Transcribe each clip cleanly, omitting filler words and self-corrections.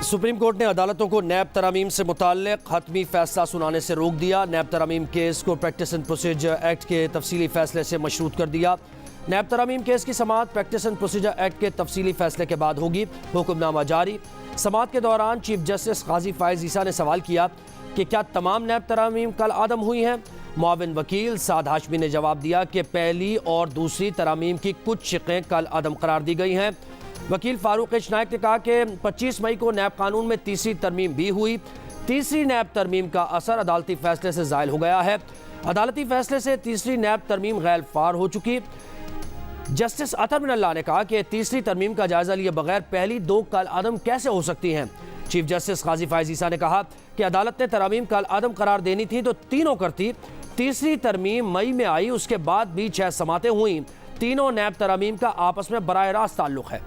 Supreme court ने अदालतों को नैब तरामीम से मुताल्लिक हतमी फैसला सुनाने से रोक दिया। नैब तरामीम केस को प्रैक्टिस एंड प्रोसीजर एक्ट के तफसीली फैसले से मशरूत कर दिया। नैब तरामीम केस की समाअत प्रैक्टिस एंड प्रोसीजर एक्ट के तफसीली फैसले के बाद होगी। हुक्मनामा जारी। समाअत के दौरान चीफ जस्टिस काजी फायज ईसा ने सवाल किया कि क्या तमाम नैब तरामीम कल आदम हुई हैं। मुआविन वकील साद हाशमी ने जवाब दिया कि पहली और दूसरी तरामीम की कुछ शिक़ें कल आदम करार दी गई हैं। वकील फारूक एच नायक ने कहा कि 25 मई को नैब कानून में तीसरी तरमीम भी हुई। तीसरी नैब तरमीम का असर अदालती फैसले से ज़ायल हो गया है। अदालती फैसले से तीसरी नैब तरमीम गैर फार हो चुकी। जस्टिस अतर मिनल्लाह ने कहा कि तीसरी तरमीम का जायजा लिए बगैर पहली दो कल आदम कैसे हो सकती हैं। चीफ जस्टिस काजी फायज ईसा ने कहा कि अदालत ने तरामीम कल आदम करार देनी थी तो तीनों करती। तीसरी तरमीम मई में आई, उसके बाद भी 6 समातें हुई। तीनों नैब तरामीम का आपस में बराह रास्त ताल्लुक है।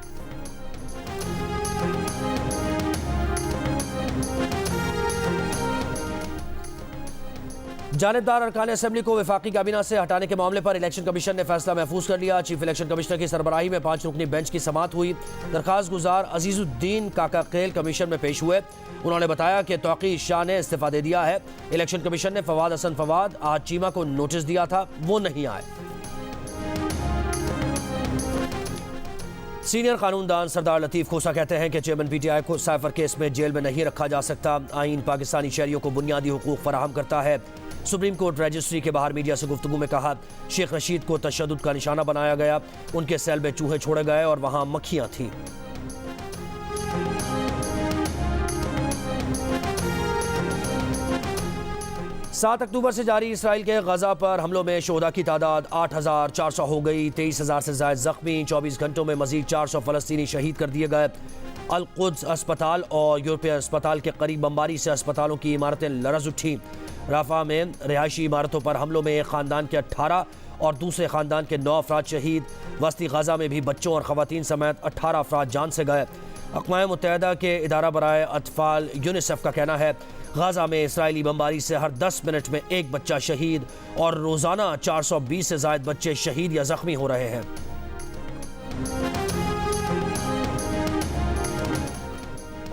जानिबदार अरकान असेंबली को वफाकी काबीना से हटाने के मामले पर इलेक्शन कमीशन ने फैसला महफूज कर लिया। चीफ इलेक्शन कमिश्नर की सरबराही में 5 रुकनी बेंच की समाअत हुई। दरखास्त गुजार अजीजुद्दीन काका खेल कमीशन में पेश हुए। उन्होंने बताया कि तौक़ी शाह ने इस्तीफा दे दिया है। इलेक्शन कमीशन ने फवाद हसन फवाद आज चीमा को नोटिस दिया था, वो नहीं आए। सीनियर कानूनदान सरदार लतीफ़ खोसा कहते हैं कि चेयरमैन PTI को साइफर केस में जेल में नहीं रखा जा सकता। आइन पाकिस्तानी शहरियों को बुनियादी हुकूक फराहम करता है। सुप्रीम कोर्ट रजिस्ट्री के बाहर मीडिया से गुफ्तगू में कहा, शेख रशीद को तशद्दुद का निशाना बनाया गया। उनके सेल में चूहे छोड़े गए और वहां मक्खियां थीं। सात अक्टूबर से जारी इसराइल के गजा पर हमलों में शोहदा की तादाद 8,400 हो गई। 23,000 से ज़ायद जख्मी। 24 घंटों में मजीद 400 फ़लस्तीनी शहीद कर दिए गए। अल-कुद्स अस्पताल और यूरोपीय अस्पताल के करीब बमबारी से अस्पतालों की इमारतें लरज़ उठी। राफा में रिहायशी इमारतों पर हमलों में एक ख़ानदान के 18 और दूसरे ख़ानदान के 9 अफराद शहीद। वस्ती गजा में भी बच्चों और ख़वातीन समेत 18 अफराद जान से गए। अक़वाम मुत्तहिदा के इदारा बराए अतफ़ाल यूनिसेफ का कहना है गजा में इसराइली बमबारी से हर 10 मिनट में एक बच्चा शहीद और रोज़ाना 420 से ज़ायद बच्चे शहीद या ज़ख्मी हो रहे हैं।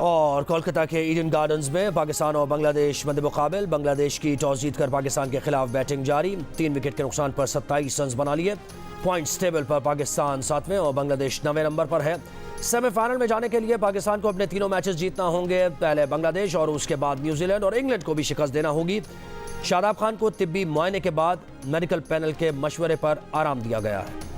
और कोलकाता के ईडन गार्डन्स में पाकिस्तान और बांग्लादेश मद्दे मुकाबिल। बांग्लादेश की टॉस जीतकर पाकिस्तान के खिलाफ बैटिंग जारी। 3 विकेट के नुकसान पर 27 रन बना लिए। पॉइंट्स टेबल पर पाकिस्तान 7वें और बांग्लादेश 9वें नंबर पर है। सेमीफाइनल में जाने के लिए पाकिस्तान को अपने तीनों मैचेस जीतना होंगे। पहले बांग्लादेश और उसके बाद न्यूजीलैंड और इंग्लैंड को भी शिकस्त देना होगी। शादाब खान को तिब्बी मुआयने के बाद मेडिकल पैनल के मशवरे पर आराम दिया गया है।